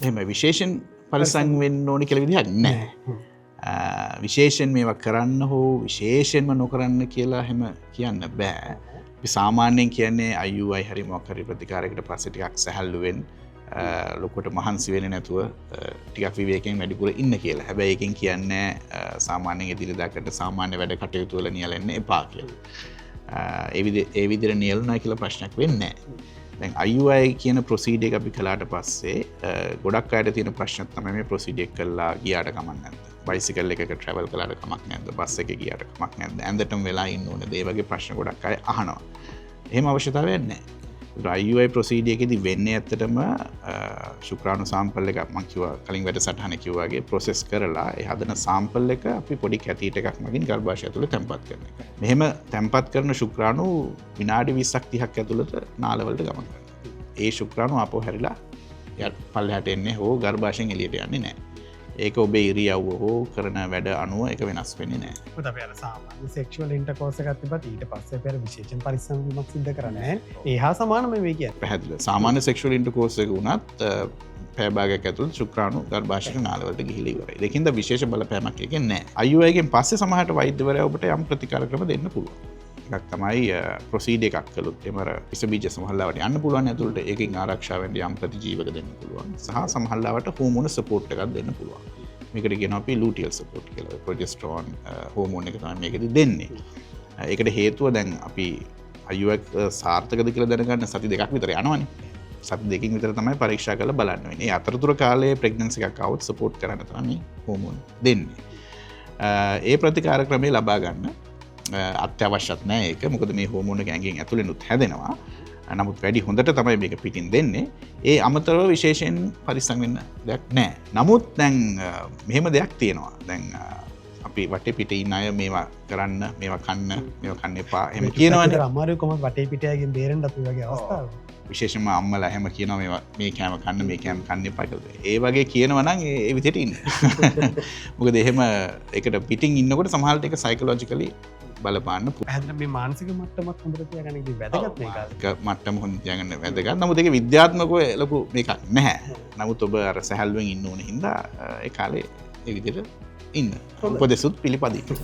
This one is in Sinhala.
එහෙම විශේෂයෙන් පරිස්සම් වෙන්න ඕනි කියලා විදිහක් නැහැ. විශේෂයෙන් මේවා කරන්න හෝ විශේෂයෙන්ම නොකරන්න කියලා එහෙම කියන්න බෑ. අපි සාමාන්‍යයෙන් කියන්නේ IUI හරි මොකක් හරි ප්‍රතිකාරයකට පස්සේ ටිකක් සැහැල්ලුවෙන් ලොකුට මහන්සි වෙන්නේ නැතුව ටිකක් විවේකයෙන් වැඩිපුර ඉන්න කියලා. හැබැයි ඒකෙන් කියන්නේ සාමාන්‍යයෙන් එදිනෙදා කරන සාමාන්‍ය වැඩ කටයුතු වල නියැලෙන්න එපා කියලා. ඒ විදිහට නියැලුණා කියලා ප්‍රශ්නයක් වෙන්නේ නැහැ. දැන් IUI කියන ප්‍රොසීඩර් එක අපි කළාට පස්සේ ගොඩක් අයට තියෙන ප්‍රශ්න තමයි මේ ප්‍රොසීඩර් එක කළා ගියාට කමක් නැද්ද? බයිසිකල් එකක ට්‍රැවල් කළාට කමක් නැද්ද? බස් එකේ ගියාට කමක් නැද්ද? ඇඳටම වෙලා ඉන්න ඕනද? ඒ වගේ ප්‍රශ්න ගොඩක් අය අහනවා. එහෙම අවශ්‍යතාවයක් නැහැ. IUI ප්‍රොසීඩර් එකේදී වෙන්නේ ඇත්තටම ශුක්‍රාණු සාම්පල් එක මම කිව්වා කලින් වැඩසටහනේ කිව්වා වගේ ප්‍රොසෙස් කරලා ඒ හදන සාම්පල් එක අපි පොඩි කැතීට් එකක් මගින් ගර්භාෂය ඇතුළේ තැම්පත් කරන එක. මෙහෙම තැම්පත් කරන ශුක්‍රාණු විනාඩි 20ක් 30ක් ඇතුළත නාලවලට ගමන් කරනවා. ඒ ශුක්‍රාණු ආපහු හැරිලා පල්ලෙහාට එන්නේ හෝ ගර්භාෂයෙන් එළියට යන්නේ නැහැ. ඒක ඔබේ ඉරියව්ව හෝ කරන වැඩ අනුව ඒක වෙනස් වෙන්නේ නැහැ. මොකද අපි අර සාමාන්‍ය සෙක්ෂුවල් ඉන්ටර්කෝස් එකක් තිබ්බත් ඊට පස්සේ අපි අර විශේෂයෙන් පරිස්සම් වීමක් සිද්ධ කරන්නේ නැහැ. ඒ හා සමානම මේ කියන්නේ. පැහැදිලිව. සාමාන්‍ය සෙක්ෂුවල් ඉන්ටර්කෝස් එක වුණත් පැය භාගයක් ඇතුළත ශුක්‍රාණු ගර්භාෂයට නාලවලට ගිහිලා ඉවරයි. ඒකින්ද විශේෂ බලපෑමක් එකෙන් නැහැ. IUI එකෙන් පස්සේ සමහරට වෛද්‍යවරයා ඔබට යම් ප්‍රතිකාර ක්‍රම දෙන්න පුළුවන්. එකක් තමයි ප්‍රොසීඩර් එකක් කළොත් එම අර විස බීජ සමහරවට යන්න පුළුවන් ඇතුළට ඒකෙන් ආරක්ෂා වෙන්න යම් ප්‍රතිජීවක දෙන්න පුළුවන්. සහ සමහරවට හෝමෝන සපෝට් එකක් දෙන්න පුළුවන්. මේකට කියනවා අපි ලූටියල් සපෝට් කියලා. ප්‍රොජෙස්ටරෝන් හෝමෝන් එක තමයි මේකෙදි දෙන්නේ. ඒකට හේතුව දැන් අපි IUI සාර්ථකද කියලා දැනගන්න සති දෙකක් විතර යනවනේ. සති දෙකකින් විතර තමයි පරීක්ෂා කරලා බලන්න වෙන්නේ. ඒ අතරතුර කාලයේ ප්‍රෙග්නන්සි එකක් આવොත් සපෝට් කරන්න තමයි හෝමෝන් දෙන්නේ. ඒ ප්‍රතිකාර ක්‍රමය ලබා ගන්න අත්‍යවශ්‍යත් නෑ ඒක. මොකද මේ හෝමෝන් එක ඇඟෙන් ඇතුළෙනුත් හැදෙනවා. නමුත් වැඩි හොඳට තමයි මේක පිටින් දෙන්නේ. ඒ අමතරව විශේෂයෙන් පරිස්සම් වෙන්න දෙයක් නෑ. නමුත් දැන් මෙහෙම දෙයක් තියෙනවා. දැන් අපි වටේ පිටේ ඉන්න අය මේවා කරන්න, මේවා කන්න එපා එහෙම කියනවනේ. අමාරු කොහොමද වටේ පිටේගෙන් බේරෙන්න අපි වගේ අවස්ථාවක්. විශේෂයෙන්ම අම්මලා එහෙම කියනවා මේවා මේ කෑම කන්න මේ කෑම කන්න එපා කියලා. ඒ වගේ කියනවා නම් ඒ විදිහට ඉන්න. මොකද එහෙම ඒකට පිටින් ඉන්නකොට සමහරවිට ඒක සයිකොලොජිකලි බලපාන්න පුළුවන්. පැහැදිලිව මේ මානසික මට්ටමත් හොඳට තියාගන්න ඉතින් වැදගත් මේක. මට්ටම හොඳ තියාගන්න වැදගත්. නමුත් ඒක විද්‍යාත්මකව ලොකු මේකක් නැහැ. නමුත් ඔබ අර සැහැල්ලුවෙන් ඉන්න ඕන හින්දා ඒ කාලේ ඒ විදිහට ඉන්න. උපදෙසුත් පිළිපදින්න.